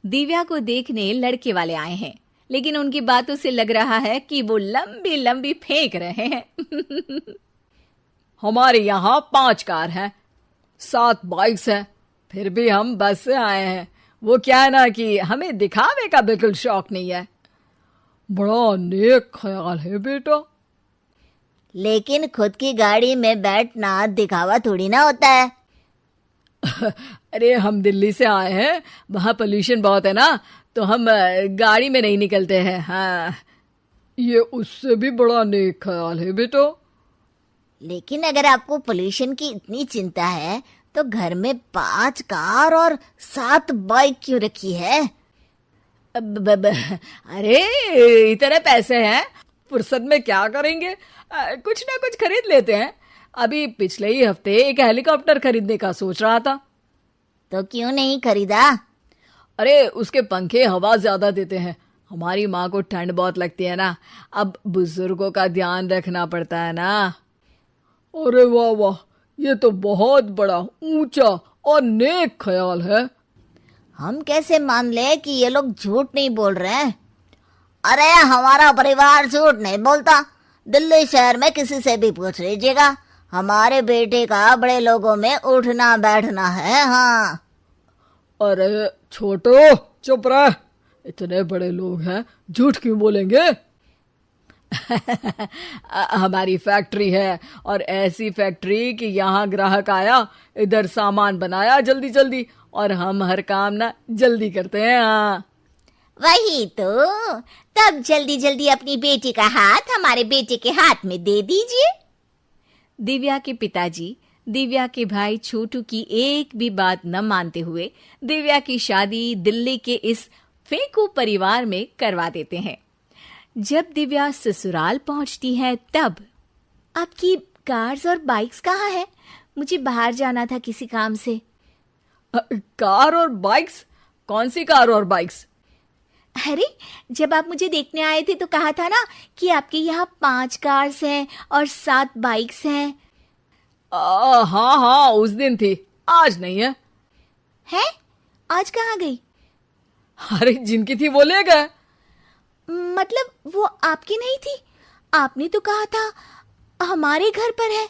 दिव्या को देखने लड़के वाले आए हैं, लेकिन उनकी बातों से लग रहा है कि वो लंबी लंबी फेंक रहे हैं। हमारे यहाँ 5 कार हैं, 7 बाइक्स हैं, फिर भी हम बस से आए हैं। वो क्या है ना कि हमें दिखावे का बिल्कुल शौक नहीं है। बड़ा नेक ख्याल है बेटा। लेकिन खुद की गाड़ी में बैठना दिखावा थोड़ी ना होता है। अरे हम दिल्ली से आए हैं, वहाँ पोल्यूशन बहुत है ना, तो हम गाड़ी में नहीं निकलते हैं। हाँ, ये उससे भी बड़ा नेक ख्याल है बेटा। लेकिन अगर आपको पोल्यूशन की इतनी चिंता है तो घर में 5 कार और 7 बाइक क्यों रखी है? अरे इतने पैसे हैं, फुर्सत में क्या करेंगे, कुछ ना कुछ खरीद लेते हैं। अभी पिछले ही हफ्ते एक हेलीकॉप्टर खरीदने का सोच रहा था। तो क्यों नहीं खरीदा? अरे उसके पंखे हवा ज्यादा देते हैं, हमारी माँ को ठंड बहुत लगती है ना, अब बुजुर्गों का ध्यान रखना पड़ता है ना। अरे वाह वाह, ये तो बहुत बड़ा ऊंचा और नेक ख्याल है। हम कैसे मान ले कि ये लोग झूठ नहीं बोल रहे हैं? अरे हमारा परिवार झूठ नहीं बोलता। दिल्ली शहर में किसी से भी पूछ लीजिएगा, हमारे बेटे का बड़े लोगों में उठना बैठना है। हाँ। अरे छोटो चुप रह, इतने बड़े लोग हैं, झूठ क्यों बोलेंगे? हमारी फैक्ट्री है, और ऐसी फैक्ट्री कि यहाँ ग्राहक आया, इधर सामान बनाया जल्दी जल्दी, और हम हर काम ना जल्दी करते हैं। हाँ वही तो, तब जल्दी जल्दी अपनी बेटी का हाथ हमारे बेटे के हाथ में दे दीजिए। दिव्या के पिताजी दिव्या के भाई छोटू की एक भी बात न मानते हुए दिव्या की शादी दिल्ली के इस फेंकू परिवार में करवा देते हैं। जब दिव्या ससुराल पहुंचती है तब आपकी कार्स और बाइक्स कहाँ है? मुझे बाहर जाना था किसी काम से। कार और बाइक्स? कौन सी कार और बाइक्स? अरे जब आप मुझे देखने आए थे तो कहा था ना कि आपके यहाँ 5 कार्स हैं और 7 बाइक्स हैं। हाँ हाँ, उस दिन थी, आज नहीं है। है? आज कहाँ गई? अरे जिनकी थी वो ले गए। मतलब वो आपकी नहीं थी? आपने तो कहा था हमारे घर पर है।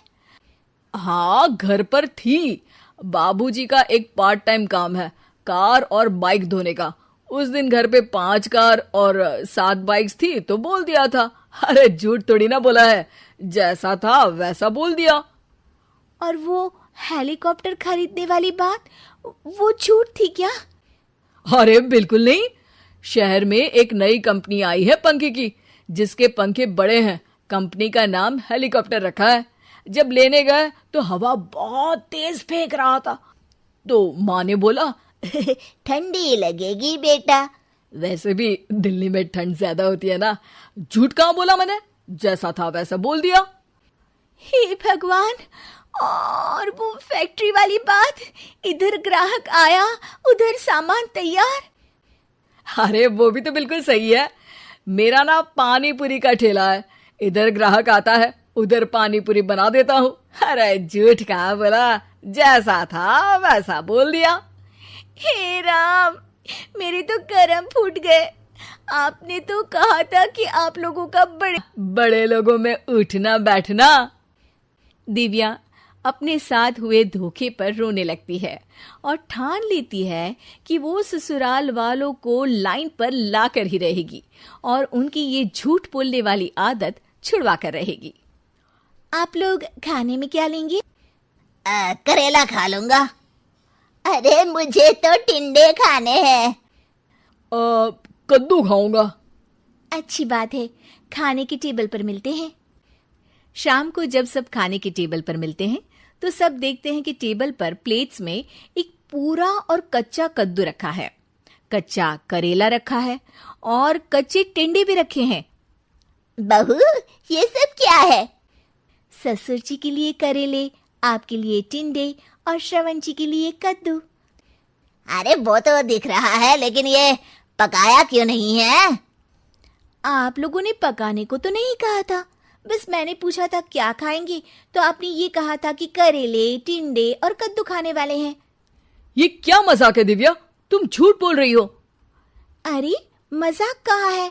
हाँ घर पर थी, बाबूजी का एक पार्ट टाइम काम है, कार और बाइक धोने का। उस दिन घर पे 5 कार और 7 बाइक्स थी तो बोल दिया था। अरे झूठ थोड़ी ना बोला है, जैसा था वैसा बोल दिया। और वो हेलीकॉप्टर खरीदने वाली बात, वो झूठ थी क्या? अरे बिल्कुल नहीं, शहर में एक नई कंपनी आई है पंखे की, जिसके पंखे बड़े हैं, कंपनी का नाम हेलीकॉप्टर रखा है। जब लेने गए तो हवा बहुत तेज फेंक रहा था, तो माँ ने बोला ठंडी लगेगी बेटा। वैसे भी दिल्ली में ठंड ज्यादा होती है ना। झूठ कहाँ बोला मैंने, जैसा था वैसा बोल दिया। हे भगवान, और वो फैक्ट्री वाली बात, इधर ग्राहक आया उधर सामान तैयार। अरे वो भी तो बिल्कुल सही है, मेरा ना पानी पूरी का ठेला है, इधर ग्राहक आता है उधर पानी पूरी बना देता हूँ। अरे झूठ कहाँ बोला, जैसा था वैसा बोल दिया। हे राम, मेरे तो कर्म फूट गए। आपने तो कहा था कि आप लोगों का बड़े लोगों में उठना बैठना। दिव्या अपने साथ हुए धोखे पर रोने लगती है और ठान लेती है कि वो ससुराल वालों को लाइन पर लाकर ही रहेगी और उनकी ये झूठ बोलने वाली आदत छुड़वा कर रहेगी। आप लोग खाने में क्या लेंगे? करेला खा लूंगा। अरे मुझे तो टिंडे खाने हैं। कद्दू खाऊंगा। अच्छी बात है, खाने की टेबल पर मिलते हैं। शाम को जब सब खाने की टेबल पर मिलते हैं तो सब देखते हैं कि टेबल पर प्लेट्स में एक पूरा और कच्चा कद्दू रखा है, कच्चा करेला रखा है और कच्चे टिंडे भी रखे हैं। बहू, ये सब क्या है? ससुर जी के लिए करेले, आपके लिए टिंडे और श्रवण जी के लिए कद्दू। अरे वो तो दिख रहा है, लेकिन ये पकाया क्यों नहीं है? आप लोगों ने पकाने को तो नहीं कहा था, बस मैंने पूछा था क्या खाएंगे, तो आपने ये कहा था कि करेले, टिंडे और कद्दू खाने वाले हैं। ये क्या मजाक है दिव्या, तुम झूठ बोल रही हो। अरे मजाक कहाँ है?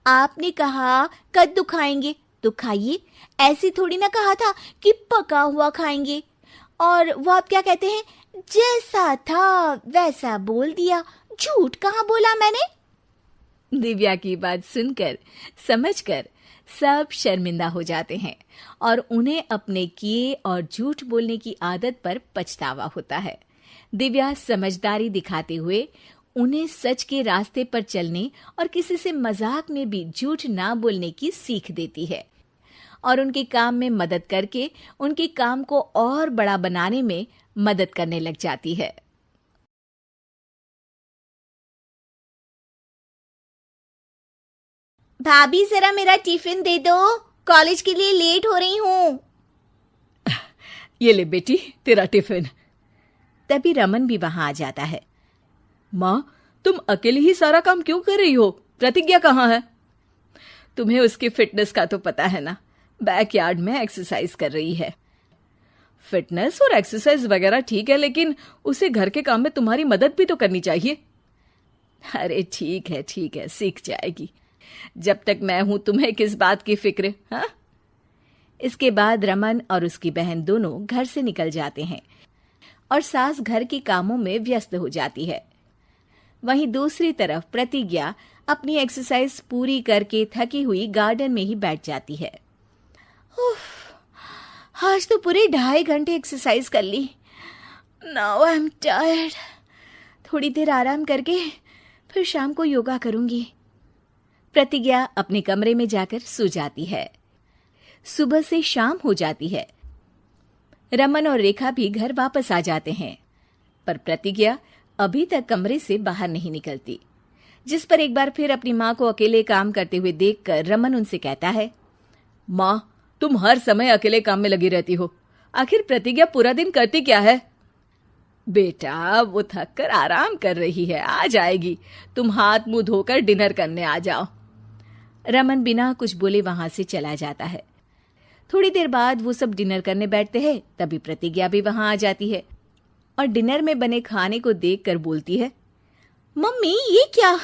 आपने कहा कद्दू खाएंगे तो खाइए, ऐसे थोड़ी ना कहा था कि पका हुआ खाएंगे। और वो आप क्या कहते हैं, जैसा था वैसा बोल दिया। झूठ कहाँ बोला मैंने? दिव्या की बात सुनकर, समझकर सब शर्मिंदा हो जाते हैं और उन्हें अपने किए और झूठ बोलने की आदत पर पछतावा होता है। दिव्या समझदारी दिखाते हुए उन्हें सच के रास्ते पर चलने और किसी से मजाक में भी झूठ ना बोलने की सीख देती है और उनके काम में मदद करके उनके काम को और बड़ा बनाने में मदद करने लग जाती है। भाभी जरा मेरा टिफिन दे दो, कॉलेज के लिए लेट हो रही हूँ। ये ले बेटी तेरा टिफिन। तभी रमन भी वहां आ जाता है। माँ, तुम अकेले ही सारा काम क्यों कर रही हो? प्रतिज्ञा कहाँ है? तुम्हें उसकी फिटनेस का तो पता है ना, बैकयार्ड में एक्सरसाइज कर रही है। फिटनेस और एक्सरसाइज वगैरह ठीक है, लेकिन उसे घर के काम में तुम्हारी मदद भी तो करनी चाहिए। अरे ठीक है, सीख जाएगी। जब तक मैं हूं तुम्हें किस बात की फिक्र? हाँ। इसके बाद रमन और उसकी बहन दोनों घर से निकल जाते हैं और सास घर के कामों में व्यस्त हो जाती है। वहीं दूसरी तरफ प्रतिज्ञा अपनी एक्सरसाइज पूरी करके थकी हुई गार्डन में ही बैठ जाती है। आज तो पूरे 2.5 घंटे एक्सरसाइज कर ली। Now I am tired. थोड़ी देर आराम करके फिर शाम को योगा करूंगी। प्रतिज्ञा अपने कमरे में जाकर सो जाती है। सुबह से शाम हो जाती है। रमन और रेखा भी घर वापस आ जाते हैं, पर प्रतिज्ञा अभी तक कमरे से बाहर नहीं निकलती, जिस पर एक बार फिर अपनी माँ को अकेले काम करते हुए देखकर रमन उनसे कहता है, माँ, तुम हर समय अकेले काम में लगी रहती हो। आखिर प्रतिज्ञा पूरा दिन करती क्या है? बेटा, वो थक कर आराम कर रही है, आ जाएगी। तुम हाथ मुंह धोकर डिनर करने आ जाओ। रमन बिना कुछ बोले वहां से चला जाता है। थोड़ी देर बाद वो सब डिनर करने बैठते हैं। तभी प्रतिज्ञा भी वहां आ जाती है और डिनर में बने खाने को देखकर बोलती है, मम्मी ये क्या,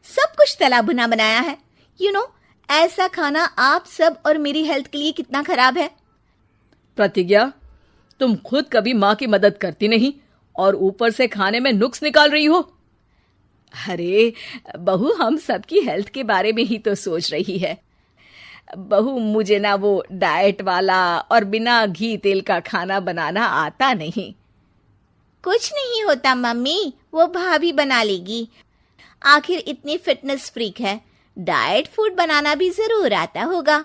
सब कुछ तला भुना बनाया है। यू नो, ऐसा खाना आप सब और मेरी हेल्थ के लिए कितना खराब है। प्रतिज्ञा, तुम खुद कभी माँ की मदद करती नहीं और ऊपर से खाने में नुक्स निकाल रही हो। अरे बहू, हम सबकी हेल्थ के बारे में ही तो सोच रही है। बहू, मुझे ना वो डाइट वाला और बिना घी तेल का खाना बनाना आता नहीं। कुछ नहीं होता मम्मी, वो भाभी बना लेगी। आखिर इतनी फिटनेस फ्रीक है, डाइट फूड बनाना भी जरूर आता होगा।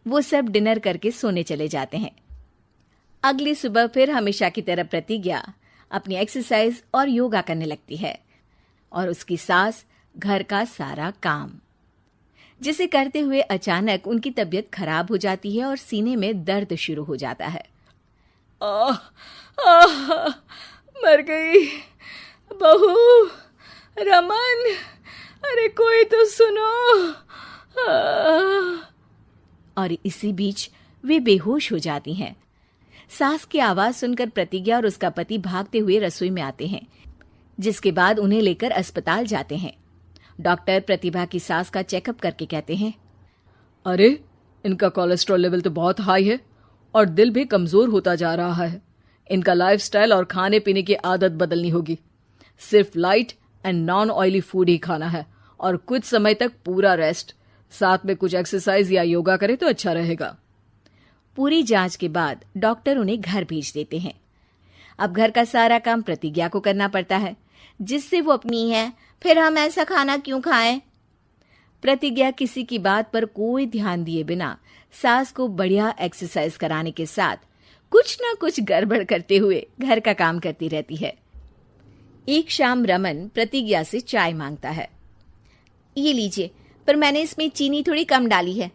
वो सब डिनर करके सोने चले जाते हैं। अगली सुबह फिर हमेशा की तरह प्रतिज्ञा अपनी एक्सरसाइज और योगा करने लगती है और उसकी सास घर का सारा काम, जिसे करते हुए अचानक उनकी तबीयत खराब हो जाती है और सीने में दर्द शुरू हो जाता है। मर गई बहू। रमन, अरे कोई तो सुनो। और इसी बीच वे बेहोश हो जाती हैं। सास की आवाज सुनकर प्रतिज्ञा और उसका पति भागते हुए रसोई में आते हैं, जिसके बाद उन्हें लेकर अस्पताल जाते हैं। डॉक्टर प्रतिभा की सास का चेकअप करके कहते हैं, अरे इनका कोलेस्ट्रॉल लेवल तो बहुत हाई है और दिल भी कमजोर होता जा रहा है। इनका लाइफस्टाइल और खाने पीने की आदत बदलनी होगी। सिर्फ light and non oily food ही खाना है और कुछ समय तक पूरा रेस्ट, साथ में कुछ एक्सरसाइज या योगा करे तो अच्छा रहेगा। पूरी जांच के बाद डॉक्टर उन्हें घर भेज देते हैं। अब घर का सारा काम प्रतिज्ञा को करना पड़ता है, जिससे वो अपनी है। फिर हम ऐसा खाना क्यों खाएं? प्रतिज्ञा किसी की बात पर कोई ध्यान दिए बिना सास को बढ़िया एक्सरसाइज कराने के साथ कुछ ना कुछ गड़बड़ करते हुए घर का काम करती रहती है। एक शाम रमन प्रतिज्ञा से चाय मांगता है। ये लीजिए, पर मैंने इसमें चीनी थोड़ी कम डाली है।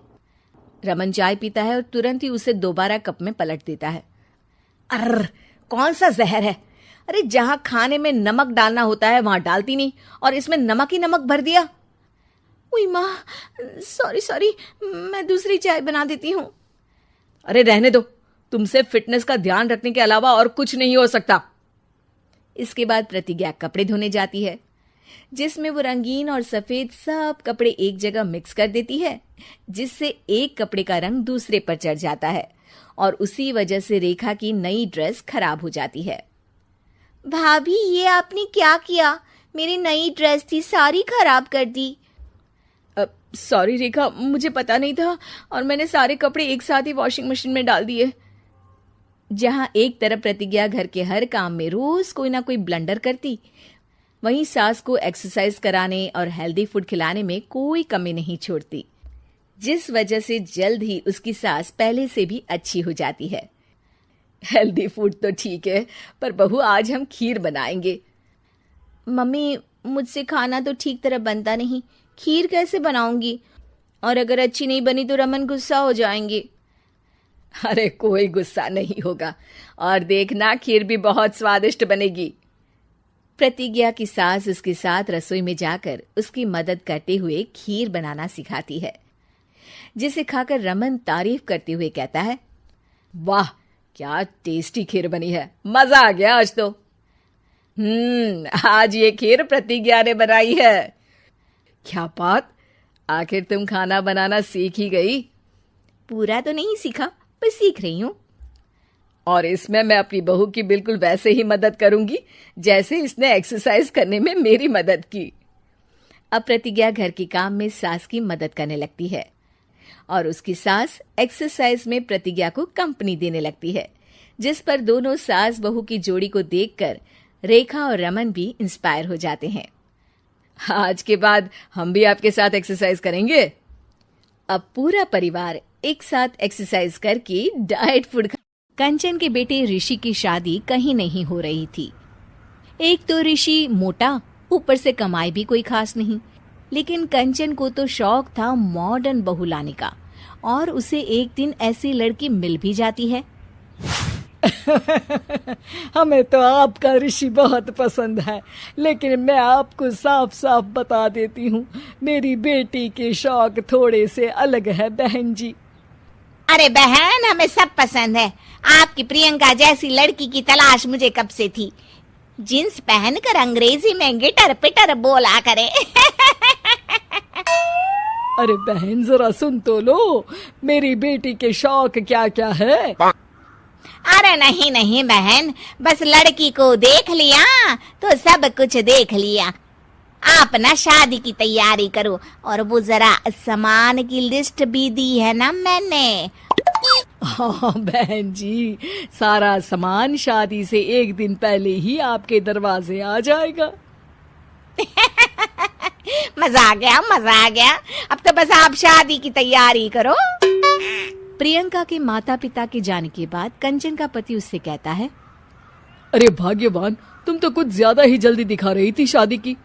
रमन चाय पीता है और तुरंत ही उसे दोबारा कप में पलट देता है। अर्र, कौन सा जहर है? अरे जहां खाने में नमक डालना होता है वहां डालती नहीं और इसमें नमक ही नमक भर दिया। उई माँ, सॉरी, मैं दूसरी चाय बना देती हूँ। अरे रहने दो, तुमसे फिटनेस का ध्यान रखने के अलावा और कुछ नहीं हो सकता। इसके बाद प्रतिज्ञा कपड़े धोने जाती है। जिसमें वो रंगीन और सफेद सब कपड़े एक जगह मिक्स कर देती है, जिससे एक कपड़े का रंग दूसरे पर चढ़ जाता है और उसी वजह से रेखा की नई ड्रेस खराब हो जाती है। भाभी, ये आपने क्या किया? मेरी नई ड्रेस थी, सारी खराब कर दी। सॉरी रेखा, मुझे पता नहीं था और मैंने सारे कपड़े एक साथ ही वॉशिंग मशीन में डाल दिए। जहां एक तरफ प्रतिज्ञा घर के हर काम में रोज कोई ना कोई ब्लंडर करती, वहीं सास को एक्सरसाइज कराने और हेल्दी फूड खिलाने में कोई कमी नहीं छोड़ती, जिस वजह से जल्द ही उसकी सास पहले से भी अच्छी हो जाती है। हेल्दी फूड तो ठीक है, पर बहू आज हम खीर बनाएंगे। मम्मी, मुझसे खाना तो ठीक तरह बनता नहीं, खीर कैसे बनाऊंगी? और अगर अच्छी नहीं बनी तो रमन गुस्सा हो जाएंगे। अरे कोई गुस्सा नहीं होगा, और देखना खीर भी बहुत स्वादिष्ट बनेगी। प्रतिज्ञा की सास उसके साथ रसोई में जाकर उसकी मदद करते हुए खीर बनाना सिखाती है, जिसे खाकर रमन तारीफ करते हुए कहता है, वाह क्या टेस्टी खीर बनी है, मजा आ गया आज तो। आज ये खीर प्रतिज्ञा ने बनाई है। क्या बात, आखिर तुम खाना बनाना सीख ही गई? पूरा तो नहीं सीखा, पर सीख रही हूँ। और इसमें मैं अपनी बहू की बिल्कुल वैसे ही मदद करूंगी जैसे इसने एक्सरसाइज करने में मेरी मदद की। अब प्रतिज्ञा घर के काम में सास की मदद करने लगती है और उसकी सास एक्सरसाइज में प्रतिज्ञा को कंपनी देने लगती है, जिस पर दोनों सास बहू की जोड़ी को देखकर रेखा और रमन भी इंस्पायर हो जाते हैं। आज के बाद हम भी आपके साथ एक्सरसाइज करेंगे। अब पूरा परिवार एक साथ एक्सरसाइज करके डाइट फूड। कंचन के बेटे ऋषि की शादी कहीं नहीं हो रही थी। एक तो ऋषि मोटा, ऊपर से कमाई भी कोई खास नहीं, लेकिन कंचन को तो शौक था मॉडर्न बहू लाने का, और उसे एक दिन ऐसी लड़की मिल भी जाती है। हमें तो आपका ऋषि बहुत पसंद है, लेकिन मैं आपको साफ साफ बता देती हूँ, मेरी बेटी के शौक थोड़े से अलग है बहन जी। अरे बहन, हमें सब पसंद है। आपकी प्रियंका जैसी लड़की की तलाश मुझे कब से थी। जींस पहनकर अंग्रेजी में गिटर पिटर बोला करे। अरे बहन जरा सुन तो लो, मेरी बेटी के शौक क्या क्या है। अरे नहीं नहीं बहन, बस लड़की को देख लिया तो सब कुछ देख लिया। आप ना शादी की तैयारी करो, और वो जरा सामान की लिस्ट भी दी है ना मैंने। हाँ बहन जी, सारा सामान शादी से एक दिन पहले ही आपके दरवाजे आ जाएगा। मजा आ गया, मजा आ गया। अब तो बस आप शादी की तैयारी करो। प्रियंका के माता पिता के जाने के बाद कंचन का पति उससे कहता है, अरे भाग्यवान, तुम तो कुछ ज्यादा ही जल्दी दिखा रही थी शादी की।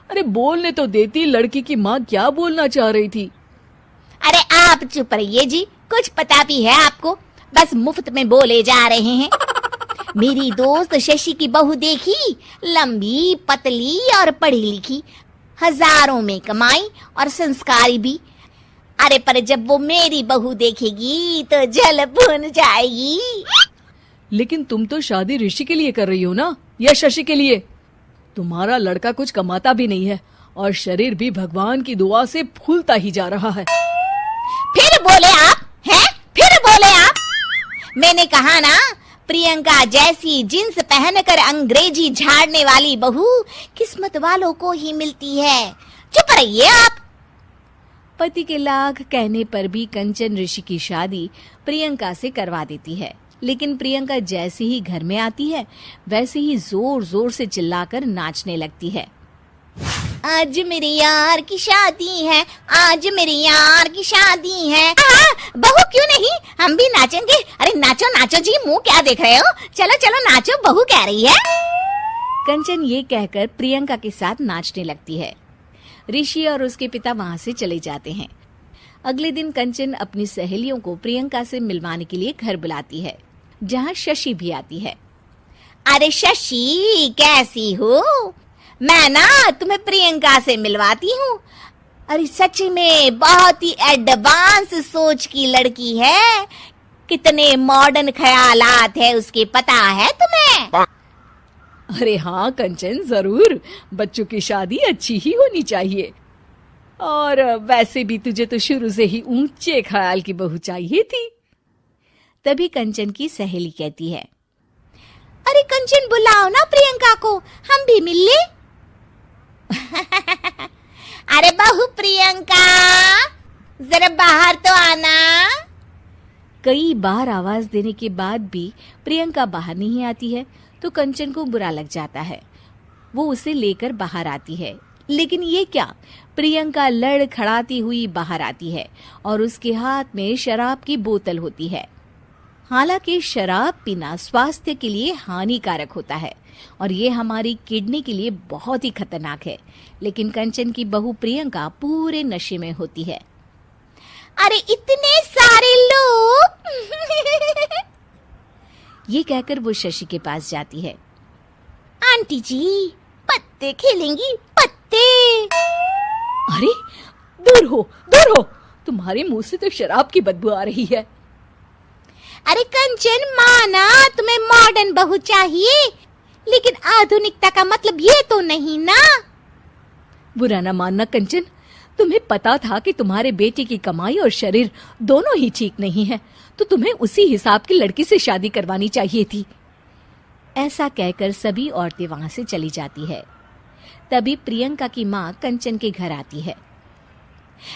अरे बोलने तो देती, लड़की की माँ क्या बोलना चाह रही थी। अरे आप चुप रहिए जी, कुछ पता भी है आपको, बस मुफ्त में बोले जा रहे हैं। मेरी दोस्त शशि की बहू देखी, लंबी पतली और पढ़ी लिखी, हजारों में कमाई और संस्कारी भी। अरे पर जब वो मेरी बहू देखेगी तो जल भुन जाएगी। लेकिन तुम तो शादी ऋषि के लिए कर रही हो ना, या शशि के लिए? तुम्हारा लड़का कुछ कमाता भी नहीं है और शरीर भी भगवान की दुआ से फूलता ही जा रहा है। फिर बोले आप हैं? फिर बोले आप? मैंने कहा ना, प्रियंका जैसी जींस पहनकर अंग्रेजी झाड़ने वाली बहू किस्मत वालों को ही मिलती है। चुप रहिए आप। पति के लाख कहने पर भी कंचन ऋषि की शादी प्रियंका से करवा देती है, लेकिन प्रियंका जैसे ही घर में आती है वैसे ही जोर जोर से चिल्लाकर नाचने लगती है। आज मेरे यार की शादी है, आज मेरे यार की शादी है। बहू क्यों नहीं, हम भी नाचेंगे। अरे नाचो नाचो जी, मुंह क्या देख रहे हो, चलो चलो नाचो, बहू कह रही है। कंचन ये कहकर प्रियंका के साथ नाचने लगती है। ऋषि और उसके पिता वहां से चले जाते हैं। अगले दिन कंचन अपनी सहेलियों को प्रियंका से मिलवाने के लिए घर बुलाती है, जहां शशि भी आती है। अरे शशि, कैसी हो? मैं ना तुम्हें प्रियंका से मिलवाती हूँ। अरे सच में बहुत ही एडवांस सोच की लड़की है, कितने मॉडर्न ख्यालात है उसके, पता है तुम्हें? अरे हाँ कंचन, जरूर। बच्चों की शादी अच्छी ही होनी चाहिए। और वैसे भी तुझे तो शुरू से ही ऊंचे ख्याल की बहू चाहिए थी। तभी कंचन की सहेली कहती है, अरे कंचन, बुलाओ ना प्रियंका को, हम भी मिल ले। अरे बहू प्रियंका, जरा बाहर तो आना। कई बार आवाज देने के बाद भी प्रियंका बाहर नहीं आती है तो कंचन को बुरा लग जाता है। वो उसे लेकर बाहर आती है, लेकिन ये क्या, प्रियंका लड़खड़ाती हुई बाहर आती है और उसके हाथ में शराब की बोतल होती है। हालांकि शराब पीना स्वास्थ्य के लिए हानिकारक होता है और ये हमारी किडनी के लिए बहुत ही खतरनाक है, लेकिन कंचन की बहू प्रियंका पूरे नशे में होती है। अरे इतने सारे लोग। ये कहकर वो शशि के पास जाती है। आंटी जी, पत्ते खेलेंगी, पत्ते। अरे दूर हो, दूर हो, तुम्हारे मुंह से तो शराब की बदबू आ रही है। अरे कंचन, माना तुम्हें मॉडर्न बहू चाहिए, लेकिन आधुनिकता का मतलब ये तो नहीं ना। बुरा ना मानना कंचन, तुम्हें पता था कि तुम्हारे बेटे की कमाई और शरीर दोनों ही ठीक नहीं है, तो तुम्हें उसी हिसाब की लड़की से शादी करवानी चाहिए थी। ऐसा कहकर सभी औरतें वहां से चली जाती है। तभी प्रियंका की माँ कंचन के घर आती है।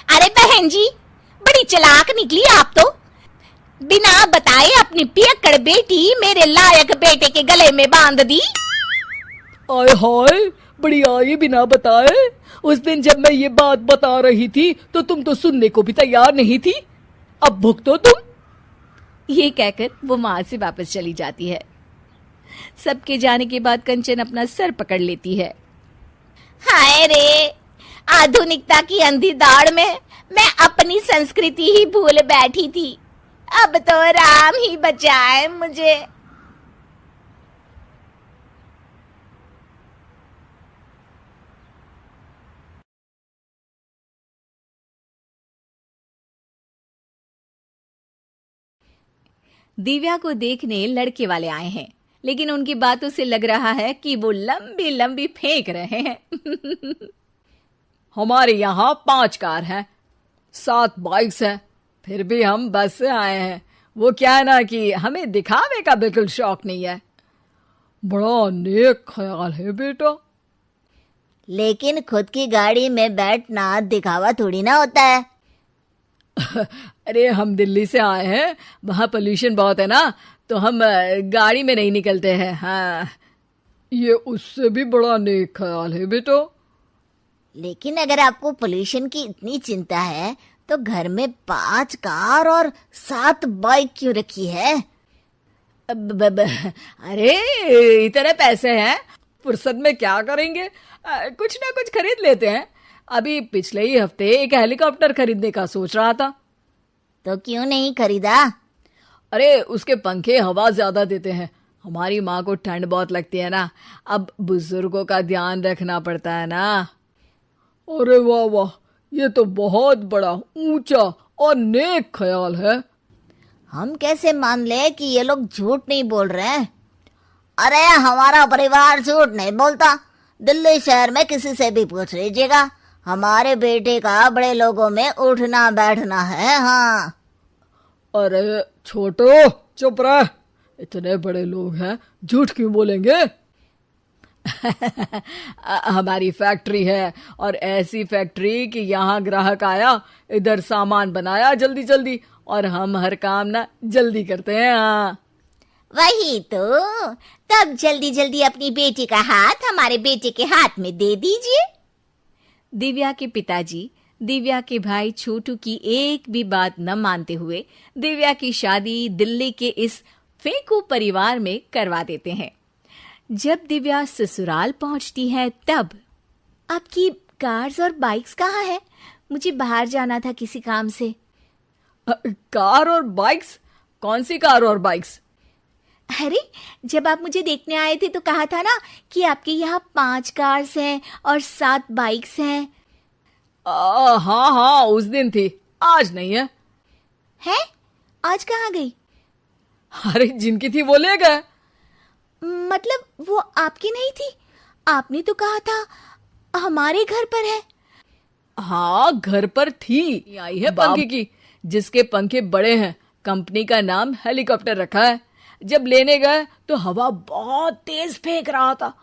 अरे बहन जी, बड़ी चालाक निकली आप तो। बिना बताए अपनी पियक्कड़ बेटी मेरे लायक बेटे के गले में बांध दी। आय हाय, बड़ी आई बिना बताए। उस दिन जब मैं ये बात बता रही थी तो तुम तो सुनने को भी तैयार नहीं थी। अब भुगतो तुम। ये कहकर वो माँ से वापस चली जाती है। सबके जाने के बाद कंचन अपना सर पकड़ लेती है। हाय रे, आधुनिकता की अंधी दाड़ में मैं अपनी संस्कृति ही भूल बैठी थी। अब तो राम ही बचाए मुझे। दिव्या को देखने लड़के वाले आए हैं, लेकिन उनकी बातों से लग रहा है कि वो लंबी लंबी फेंक रहे हैं। हमारे यहाँ 5 कार हैं, 7 बाइक्स हैं, फिर भी हम बस से आए हैं। वो क्या है ना कि हमें दिखावे का बिल्कुल शौक नहीं है। बड़ा नेक ख्याल है बेटा। लेकिन खुद की गाड़ी में बैठना दिखावा थोड़ी ना होता है। अरे हम दिल्ली से आए हैं, वहाँ पोल्यूशन बहुत है ना, तो हम गाड़ी में नहीं निकलते हैं। हाँ, ये उससे भी बड़ा नेक ख्याल है बेटा। लेकिन अगर आपको पोल्यूशन की इतनी चिंता है तो घर में 5 कार और 7 बाइक क्यों रखी है? अरे इतने पैसे हैं, फुर्सत में क्या करेंगे, कुछ ना कुछ खरीद लेते हैं। अभी पिछले ही हफ्ते एक हेलीकॉप्टर खरीदने का सोच रहा था। तो क्यों नहीं खरीदा? अरे उसके पंखे हवा ज्यादा देते हैं, हमारी माँ को ठंड बहुत लगती है ना, अब बुजुर्गों का ध्यान रखना पड़ता है ना। अरे वाह वाह, ये तो बहुत बड़ा, ऊंचा और नेक ख्याल है। हम कैसे मान ले कि ये लोग झूठ नहीं बोल रहे हैं? अरे हमारा परिवार झूठ नहीं बोलता। दिल्ली शहर में किसी से भी पूछ लीजिएगा, हमारे बेटे का बड़े लोगों में उठना बैठना है। हाँ। अरे छोटो चुप रह, इतने बड़े लोग हैं, झूठ क्यों बोलेंगे? हमारी फैक्ट्री है, और ऐसी फैक्ट्री कि यहाँ ग्राहक आया, इधर सामान बनाया जल्दी जल्दी, और हम हर काम ना जल्दी करते हैं। हाँ वही तो, तब जल्दी जल्दी अपनी बेटी का हाथ हमारे बेटे के हाथ में दे दीजिए। दिव्या के पिताजी दिव्या के भाई छोटू की एक भी बात न मानते हुए दिव्या की शादी दिल्ली के इस फेंकू परिवार में करवा देते हैं। जब दिव्या ससुराल पहुंचती है तब, आपकी कार्स और बाइक्स कहाँ है? मुझे बाहर जाना था किसी काम से। कार और बाइक्स? कौन सी कार और बाइक्स? अरे जब आप मुझे देखने आए थे तो कहा था ना कि आपके यहाँ 5 कार्स हैं और 7 बाइक्स हैं। हाँ हाँ, उस दिन थी, आज नहीं है। है? आज कहाँ गई? अरे जिनकी थी वो ले गए। मतलब वो आपकी नहीं थी? आपने तो कहा था हमारे घर पर है। हाँ, घर पर थी। आई है पंखे की, जिसके पंखे बड़े हैं। कंपनी का नाम हेलीकॉप्टर रखा है। जब लेने गए तो हवा बहुत तेज फेंक रहा था,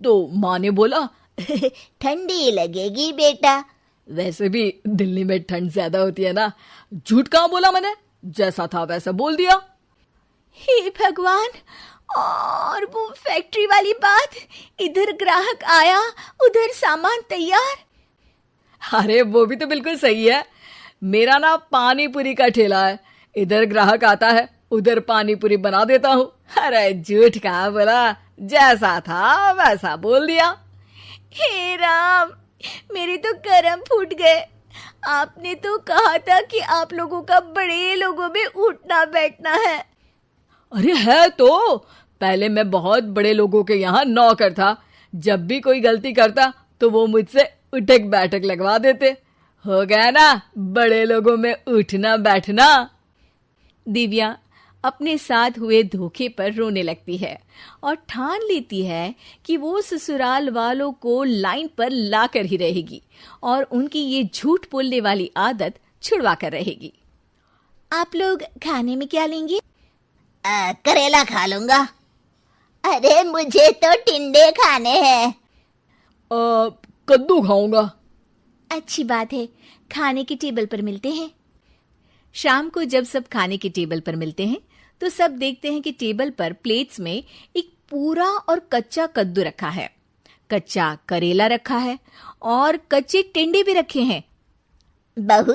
तो माँ ने बोला ठंडी लगेगी बेटा। वैसे भी दिल्ली में ठंड ज्यादा होती है ना। झूठ कहाँ बोला मैंने, जैसा था वैसा बोल दिया। हे भगवान, और वो फैक्ट्री वाली बात, इधर ग्राहक आया उधर सामान तैयार। अरे वो भी तो बिल्कुल सही है। मेरा ना पानी पूरी का ठेला है, इधर ग्राहक आता है उधर पानी पूरी बना देता हूँ। अरे झूठ कहाँ बोला, जैसा था वैसा बोल दिया। हे राम, मेरे तो कर्म फूट गए। आपने तो कहा था कि आप लोगों का बड़े लोगों में उठना बैठना है। अरे है तो। पहले मैं बहुत बड़े लोगों के यहाँ नौकर था। जब भी कोई गलती करता तो वो मुझसे उठक बैठक लगवा देते। हो गया ना बड़े लोगों में उठना बैठना। दिव्या अपने साथ हुए धोखे पर रोने लगती है और ठान लेती है कि वो ससुराल वालों को लाइन पर लाकर ही रहेगी और उनकी ये झूठ बोलने वाली आदत छुड़वा कर रहेगी। आप लोग खाने में क्या लेंगे? करेला खा लूंगा। अरे मुझे तो टिंडे खाने हैं। कद्दू खाऊंगा। अच्छी बात है, खाने के टेबल पर मिलते हैं। शाम को जब सब खाने के टेबल पर मिलते हैं तो सब देखते हैं कि टेबल पर प्लेट्स में एक पूरा और कच्चा कद्दू रखा है, कच्चा करेला रखा है और कच्चे टिंडे भी रखे हैं। बहू,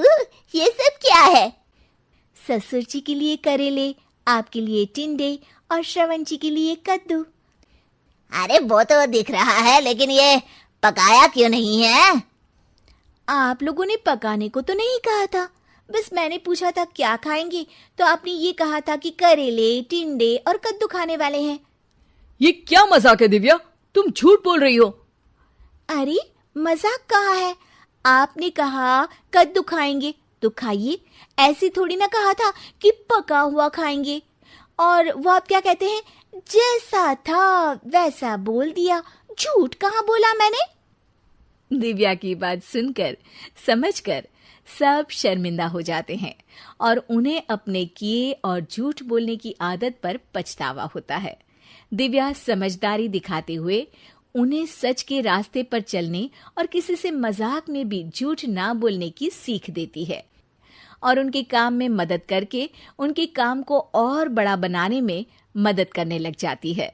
ये सब क्या है? ससुर जी के लिए करेले, आपके लिए टिंडे और श्रवण जी के लिए कद्दू। अरे वो तो दिख रहा है, लेकिन ये पकाया क्यों नहीं है? आप लोगों ने पकाने को तो नहीं कहा था, बस मैंने पूछा था क्या खाएंगे, तो आपने ये कहा था कि करेले, टिंडे और कद्दू खाने वाले हैं। ये क्या मजाक है दिव्या, तुम झूठ बोल रही हो। अरे मजाक कहाँ है? आपने कहा कद्दू खाएंगे तो खाइए, ऐसे थोड़ी ना कहा था कि पका हुआ खाएंगे। और वो आप क्या कहते हैं, जैसा था वैसा बोल दिया। झूठ कहाँ बोला मैंने? दिव्या की बात सुनकर समझकर सब शर्मिंदा हो जाते हैं और उन्हें अपने किए और झूठ बोलने की आदत पर पछतावा होता है। दिव्या समझदारी दिखाते हुए उन्हें सच के रास्ते पर चलने और किसी से मजाक में भी झूठ ना बोलने की सीख देती है और उनके काम में मदद करके उनके काम को और बड़ा बनाने में मदद करने लग जाती है।